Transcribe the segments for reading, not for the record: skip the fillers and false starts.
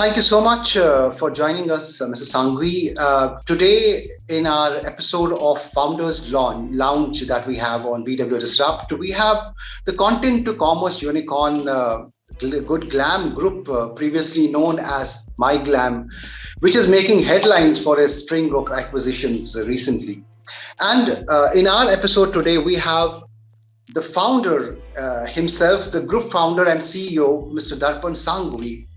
Thank you so much for joining us, Mr. Sanghvi. Today, in our episode of Founders Lounge that we have on BW Disrupt, we have the content to commerce unicorn, good Glamm Group, previously known as My which is making headlines for a string of acquisitions recently. And in our episode today, we have the founder himself, the group founder and CEO, Mr. Darpan Sanghvi,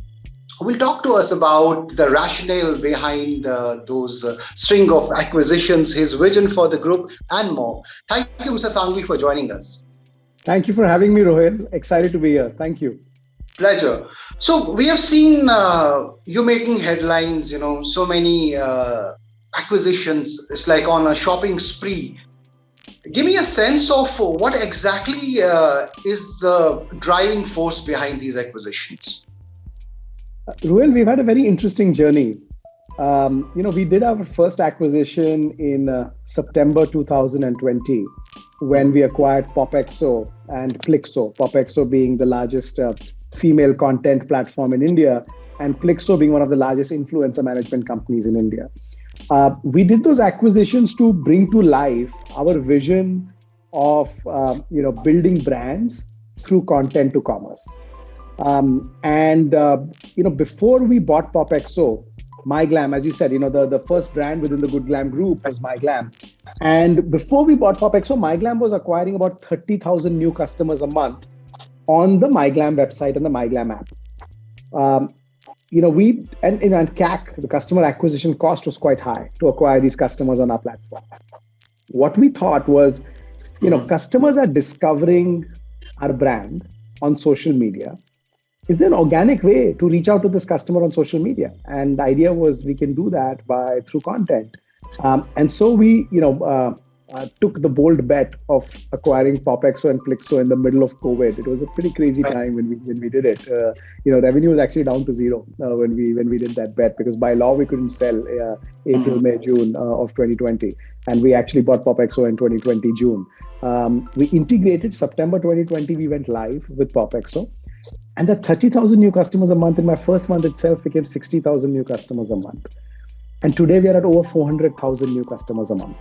who will talk to us about the rationale behind those string of acquisitions, his vision for the group, and more. Thank you, Mr. Sanghvi, for joining us. Thank you for having me, Rohit. Excited to be here. Thank you. Pleasure. So we have seen you making headlines, so many acquisitions. It's like on a shopping spree. Give me a sense of what exactly is the driving force behind these acquisitions. Ruel, we've had a very interesting journey. We did our first acquisition in September 2020 when we acquired PopXO and Plixo. PopXO being the largest female content platform in India, and Plixo being one of the largest influencer management companies in India. We did those acquisitions to bring to life our vision of building brands through content to commerce. Before we bought PopXO, MyGlamm, as you said, the first brand within the Good Glamm group was MyGlamm. And before we bought PopXO, MyGlamm was acquiring about 30,000 new customers a month on the MyGlamm website and the MyGlamm app. And CAC, the customer acquisition cost, was quite high to acquire these customers on our platform. What we thought was, customers are discovering our brand on social media. Is there an organic way to reach out to this customer on social media? And the idea was we can do that through content. And so we, took the bold bet of acquiring PopXO and Plixo in the middle of COVID. It was a pretty crazy time when we did it. Revenue was actually down to zero when we did that bet, because by law we couldn't sell April, May, June of 2020, and we actually bought PopXO in 2020 June. We integrated September 2020. We went live with PopXO. And the 30,000 new customers a month in my first month itself became 60,000 new customers a month. And today we are at over 400,000 new customers a month,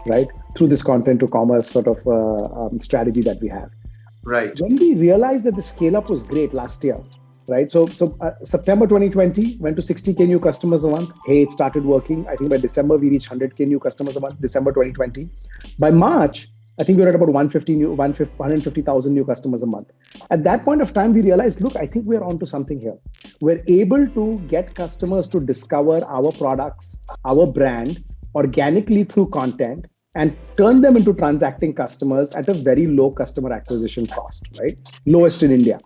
right? Through this content to commerce sort of strategy that we have. Right. When we realized that the scale up was great last year, right? So September 2020 went to 60K new customers a month. Hey, it started working. I think by December we reached 100K new customers a month, December 2020. By March, I think we were at about 150,000 new customers a month. At that point of time, we realized, look, I think we're onto something here. We're able to get customers to discover our products, our brand, organically through content, and turn them into transacting customers at a very low customer acquisition cost, right? Lowest in India.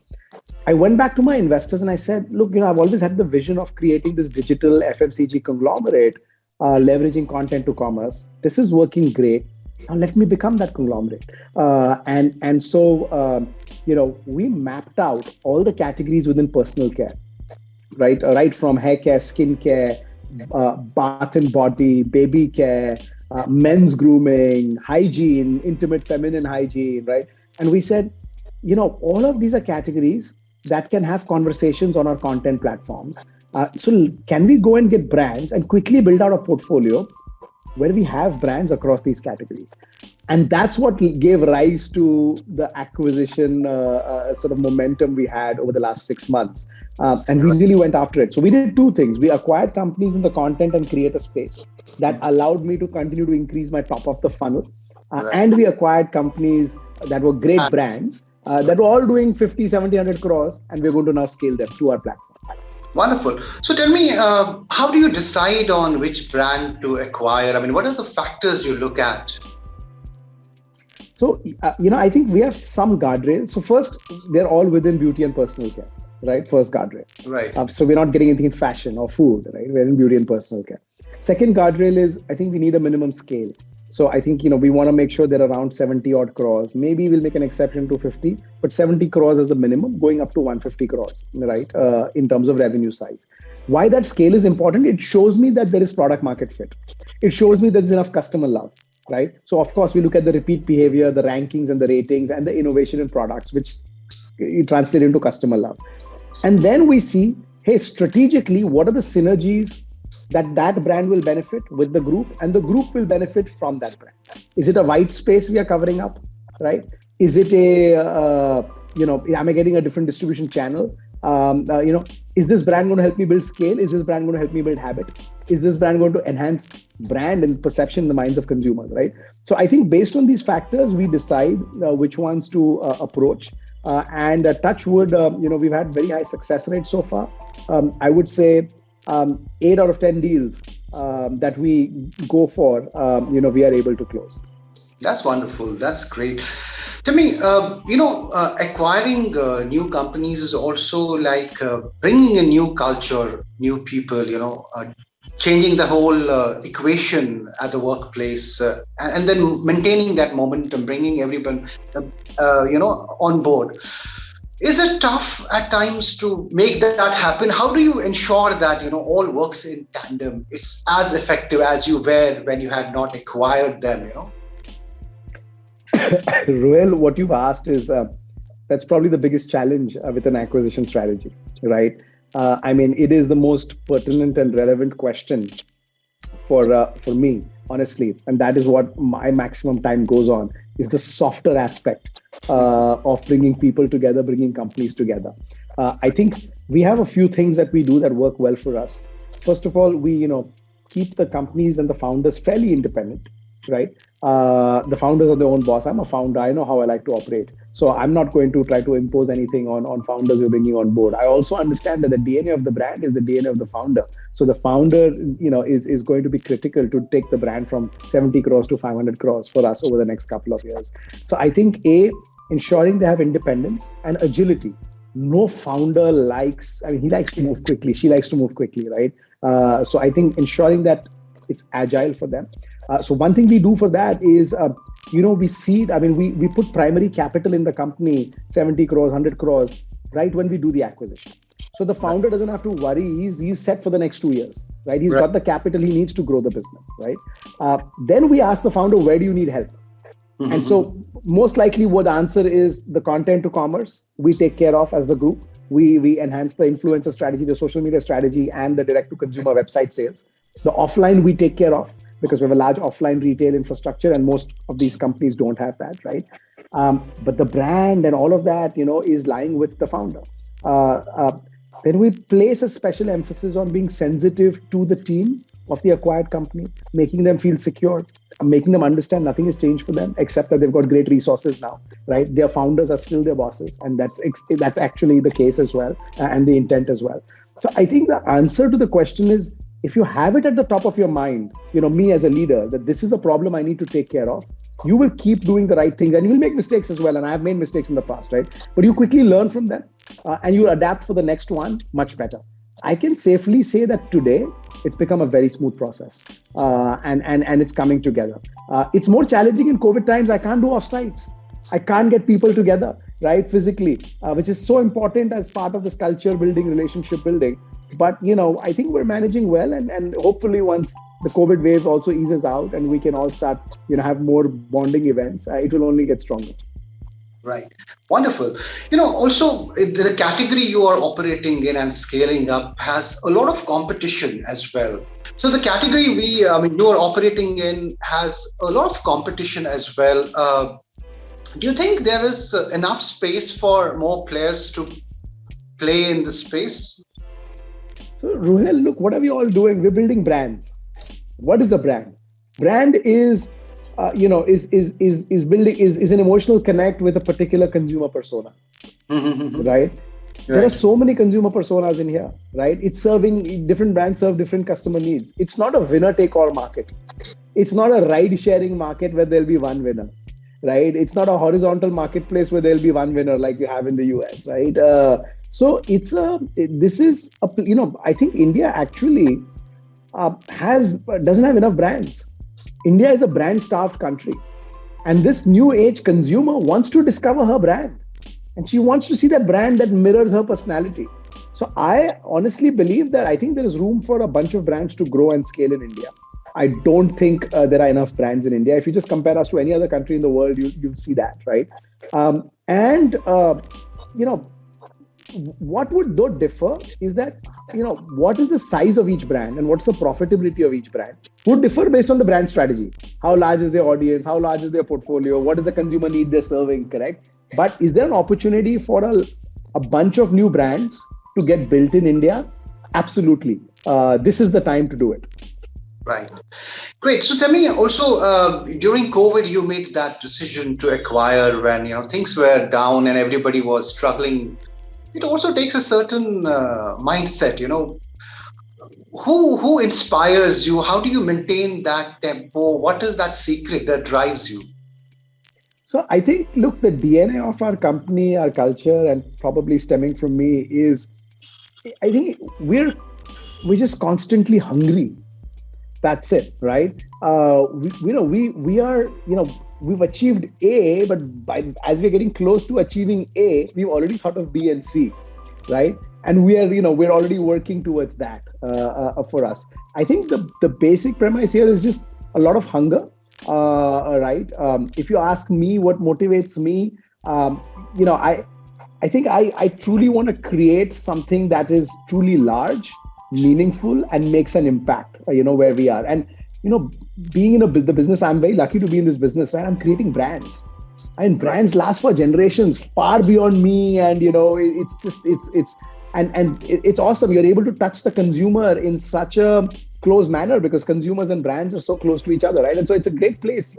I went back to my investors and I said, look, I've always had the vision of creating this digital FMCG conglomerate, leveraging content to commerce. This is working great. Now let me become that conglomerate. So we mapped out all the categories within personal care, right? Right from hair care, skin care, bath and body, baby care, men's grooming, hygiene, intimate feminine hygiene, right? And we said, all of these are categories that can have conversations on our content platforms. So can we go and get brands and quickly build out a portfolio where we have brands across these categories? And that's what gave rise to the acquisition sort of momentum we had over the last 6 months. And we really went after it. So we did two things. We acquired companies in the content and creator space that allowed me to continue to increase my top of the funnel. And we acquired companies that were great brands that were all doing 50, 70, 100 crores. And we're going to now scale them to our platform. Wonderful. So tell me, how do you decide on which brand to acquire? I mean, what are the factors you look at? So, I think we have some guardrails. So first, they're all within beauty and personal care, right? First guardrail. Right. So we're not getting anything in fashion or food, right? We're in beauty and personal care. Second guardrail is, I think we need a minimum scale. So I think, we want to make sure they're around 70 odd crores. Maybe we'll make an exception to 50, but 70 crores is the minimum, going up to 150 crores, right? In terms of revenue size. Why that scale is important? It shows me that there is product market fit. It shows me there's enough customer love, right? So of course, we look at the repeat behavior, the rankings and the ratings and the innovation in products, which translate into customer love. And then we see hey, strategically, what are the synergies that brand will benefit with the group, and the group will benefit from that brand? Is it a white space we are covering up, right? Is it am I getting a different distribution channel? Is this brand going to help me build scale? Is this brand going to help me build habit? Is this brand going to enhance brand and perception in the minds of consumers, right? So I think based on these factors, we decide which ones to approach. And touch wood, we've had very high success rate so far. I would say 8 out of 10 deals that we go for, we are able to close. That's wonderful. That's great. Tell me, acquiring new companies is also like bringing a new culture, new people, changing the whole equation at the workplace, and then maintaining that momentum, bringing everyone, on board. Is it tough at times to make that happen? How do you ensure that, all works in tandem? It's as effective as you were when you had not acquired them, Ruel, what you've asked is that's probably the biggest challenge with an acquisition strategy, right? It is the most pertinent and relevant question for me, honestly, and that is what my maximum time goes on, is the softer aspect of bringing people together, bringing companies together. I think we have a few things that we do that work well for us. First of all, we keep the companies and the founders fairly independent, right? The founders are their own boss. I'm a founder. I know how I like to operate. So I'm not going to try to impose anything on founders we're bringing on board. I also understand that the DNA of the brand is the DNA of the founder. So the founder, is going to be critical to take the brand from 70 crores to 500 crores for us over the next couple of years. So I think ensuring they have independence and agility. No founder he likes to move quickly. She likes to move quickly, right? So I think ensuring that it's agile for them. So one thing we do for that is, we seed, we put primary capital in the company, 70 crores, 100 crores, right when we do the acquisition. So the founder doesn't have to worry. He's set for the next 2 years, right? He's got the capital he needs to grow the business, right? Then we ask the founder, where do you need help? Mm-hmm. And so most likely what the answer is, the content to commerce, we take care of as the group. We enhance the influencer strategy, the social media strategy, and the direct to consumer website sales. The offline we take care of, because we have a large offline retail infrastructure, and most of these companies don't have that, right? But the brand and all of that, is lying with the founder. Then we place a special emphasis on being sensitive to the team of the acquired company, making them feel secure, making them understand nothing has changed for them, except that they've got great resources now, right? Their founders are still their bosses, and that's actually the case as well, and the intent as well. So I think the answer to the question is, if you have it at the top of your mind, me as a leader, that this is a problem I need to take care of, you will keep doing the right things, and you will make mistakes as well. And I have made mistakes in the past, right? But you quickly learn from them, and you adapt for the next one much better. I can safely say that today it's become a very smooth process, and it's coming together. It's more challenging in COVID times. I can't do offsites. I can't get people together, right, physically, which is so important as part of this culture building, relationship building. But, I think we're managing well, and hopefully once the COVID wave also eases out and we can all start, have more bonding events, it will only get stronger. Right. Wonderful. Also the category you are operating in and scaling up has a lot of competition as well. So the category you are operating in has a lot of competition as well. Do you think there is enough space for more players to play in the space? So Ruhel, look, what are we all doing? We're building brands. What is a brand? Brand is is an emotional connect with a particular consumer persona, right? There are so many consumer personas in here, right? It's serving, different brands serve different customer needs. It's not a winner take all market. It's not a ride sharing market where there'll be one winner, right? It's not a horizontal marketplace where there'll be one winner like you have in the US, right? So I think India actually doesn't have enough brands. India is a brand-starved country, and this new age consumer wants to discover her brand, and she wants to see that brand that mirrors her personality. So I honestly believe that I think there is room for a bunch of brands to grow and scale in India. I don't think there are enough brands in India. If you just compare us to any other country in the world, you'll see that, right? what would though differ is that, what is the size of each brand and what's the profitability of each brand would differ based on the brand strategy. How large is their audience? How large is their portfolio? What is the consumer need they're serving? Correct. But is there an opportunity for a bunch of new brands to get built in India? Absolutely. This is the time to do it. Right. Great. So tell me also, during COVID, you made that decision to acquire when, things were down and everybody was struggling. It also takes a certain mindset, who inspires you? How do you maintain that tempo? What is that secret that drives you? So I think, look, the DNA of our company, our culture, and probably stemming from me is, I think we're just constantly hungry. That's it, right? We are, we've achieved A, but as we're getting close to achieving A, we've already thought of B and C, right? And we're already working towards that for us. I think the basic premise here is just a lot of hunger, right? If you ask me what motivates me, I think I truly want to create something that is truly large, meaningful, and makes an impact, where we are. And, being in the business, I'm very lucky to be in this business, right? I'm creating brands. And brands last for generations, far beyond me. And, it's awesome. You're able to touch the consumer in such a close manner because consumers and brands are so close to each other, right? And so it's a great place.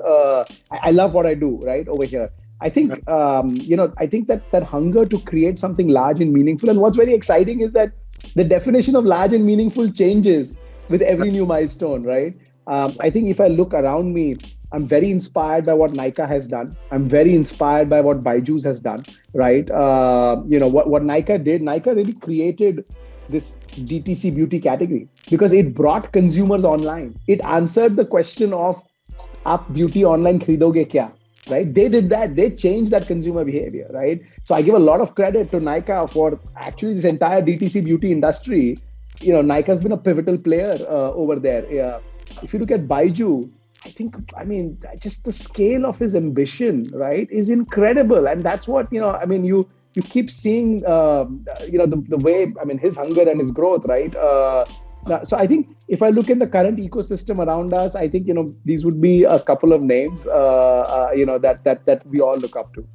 I love what I do, right, over here. I think, I think that hunger to create something large and meaningful. And what's very exciting is that the definition of large and meaningful changes with every new milestone, right? I think if I look around me, I'm very inspired by what Nykaa has done. I'm very inspired by what Byju's has done, right? What Nykaa did, Nykaa really created this DTC beauty category because it brought consumers online. It answered the question of, "Aap beauty online khridoge kya?" Right? They did that. They changed that consumer behavior, right? So I give a lot of credit to Nykaa for actually this entire DTC beauty industry. Nykaa's been a pivotal player over there. If you look at Byju, just the scale of his ambition, right, is incredible. And that's what, you keep seeing, the way, his hunger and his growth, right? So I think if I look in the current ecosystem around us, I think, these would be a couple of names, that we all look up to.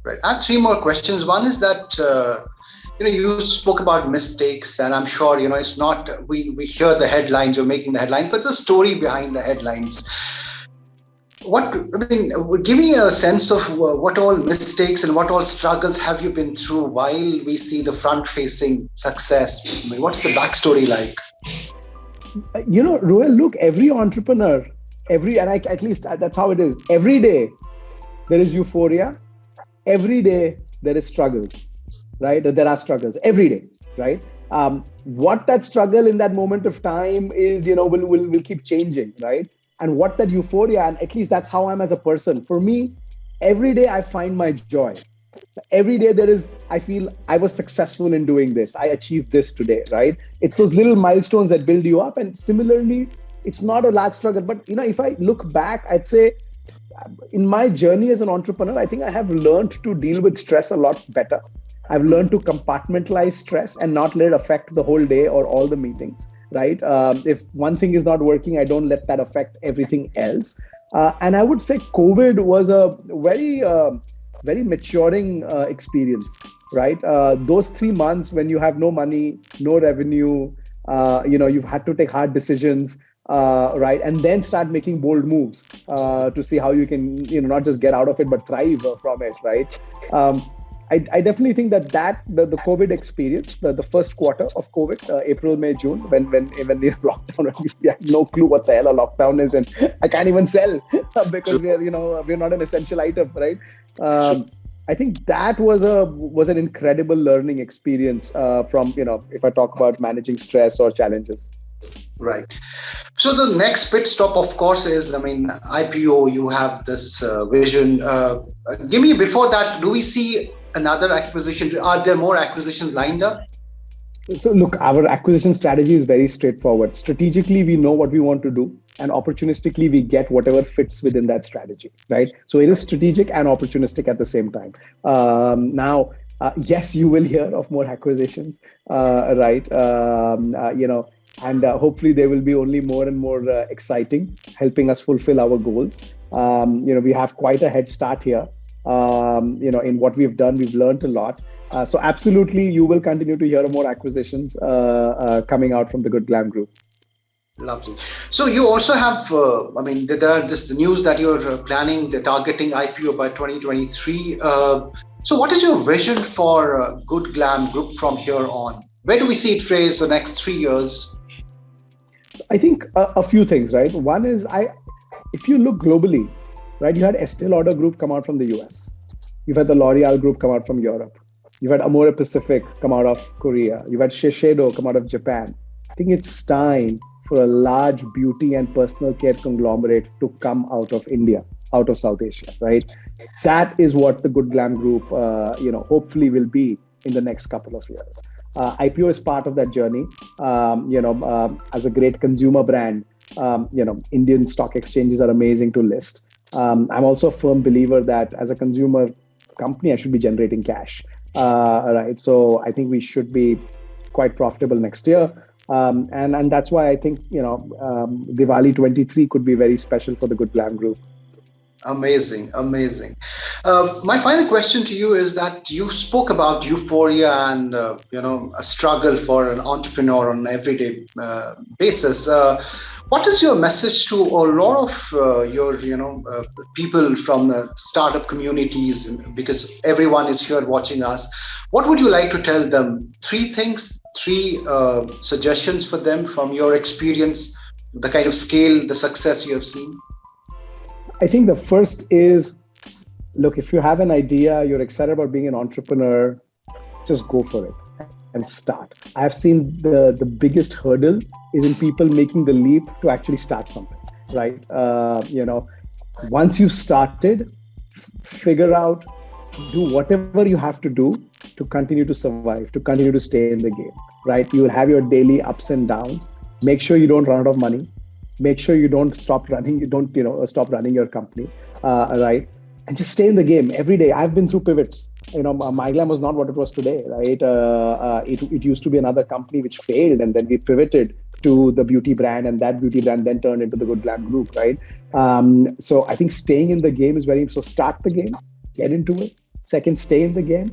Right. I have three more questions. One is that, you spoke about mistakes, and I'm sure, it's not, we hear the headlines, you're making the headlines, but the story behind the headlines. Give me a sense of what all mistakes and what all struggles have you been through while we see the front-facing success? What's the backstory like? Rohel, look, every entrepreneur, at least that's how it is. Every day there is euphoria. Every day there is struggles, right? There are struggles every day, right? What that struggle in that moment of time is, will keep changing, right? And what that euphoria, and at least that's how I'm as a person. For me, every day I find my joy. Every day I feel I was successful in doing this. I achieved this today, right? It's those little milestones that build you up. And similarly, it's not a large struggle. But, if I look back, I'd say in my journey as an entrepreneur, I think I have learned to deal with stress a lot better. I've learned to compartmentalize stress and not let it affect the whole day or all the meetings. Right? If one thing is not working, I don't let that affect everything else. And I would say COVID was a very, very maturing experience, right? Those 3 months when you have no money, no revenue, you've had to take hard decisions, right? And then start making bold moves to see how you can, not just get out of it, but thrive from it, right? I definitely think that the COVID experience, the first quarter of COVID, April, May, June, when we were lockdown, we had no clue what the hell a lockdown is, and I can't even sell because we're not an essential item, right? I think that was an incredible learning experience from if I talk about managing stress or challenges. Right. So the next pit stop, of course, is IPO. You have this vision. Before that, do we see another acquisition? Are there more acquisitions lined up? So look, our acquisition strategy is very straightforward. Strategically, we know what we want to do, and opportunistically, we get whatever fits within that strategy, right? So it is strategic and opportunistic at the same time. Now, Yes, you will hear of more acquisitions, right? And hopefully they will be only more and more exciting, helping us fulfill our goals. We have quite a head start here. In what we've done, we've learned a lot. So absolutely, you will continue to hear more acquisitions coming out from the Good Glam Group. Lovely. So you also have, there are this the news that you're planning the targeting IPO by 2023. So what is your vision for Good Glam Group from here on? Where do we see it phrased the next 3 years? I think a few things, right? One is if you look globally, right, you had Estee Lauder Group come out from the US. You've had the L'Oreal Group come out from Europe. You've had Amore Pacific come out of Korea. You've had Shiseido come out of Japan. I think it's time for a large beauty and personal care conglomerate to come out of India, out of South Asia, right? That is what the Good Glam Group, hopefully will be in the next couple of years. IPO is part of that journey. As a great consumer brand, Indian stock exchanges are amazing to list. I'm also a firm believer that as a consumer company, I should be generating cash, right? So I think we should be quite profitable next year. And that's why I think, Diwali 23 could be very special for the Good Glam Group. Amazing. My final question to you is that you spoke about euphoria and a struggle for an entrepreneur on an everyday basis. What is your message to a lot of your people from the startup communities? Because everyone is here watching us. What would you like to tell them? Three suggestions for them from your experience, the kind of scale, the success you have seen. I think the first is, look, if you have an idea, you're excited about being an entrepreneur, just go for it and start. I've seen the biggest hurdle is in people making the leap to actually start something, right? Once you've started, figure out, do whatever you have to do to continue to survive, to continue to stay in the game, right? You will have your daily ups and downs. Make sure you don't run out of money. Make sure you don't stop running. You don't, stop running your company, right? And just stay in the game every day. I've been through pivots. MyGlamm was not what it was today, right? It used to be another company which failed, and then we pivoted to the beauty brand, and that beauty brand then turned into the Good Glam Group, right? So I think staying in the game is so start the game, get into it. Second, stay in the game.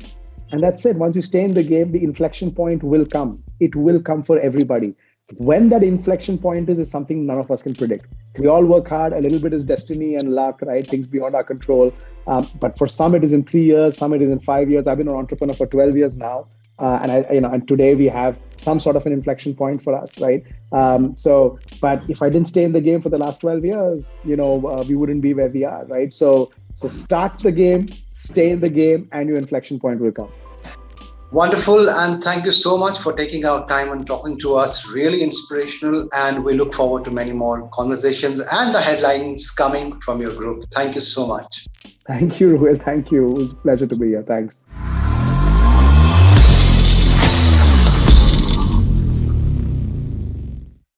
And that's it. Once you stay in the game, the inflection point will come. It will come for everybody. When that inflection point is something none of us can predict. We all work hard. A little bit is destiny and luck, right? Things beyond our control. But for some, it is in 3 years. Some, it is in 5 years. I've been an entrepreneur for 12 years now. And today we have some sort of an inflection point for us, right? But if I didn't stay in the game for the last 12 years, we wouldn't be where we are, right? So start the game, stay in the game, and your inflection point will come. Wonderful. And thank you so much for taking our time and talking to us. Really inspirational. And we look forward to many more conversations and the headlines coming from your group. Thank you so much. Thank you, Ruhil. Thank you. It was a pleasure to be here. Thanks.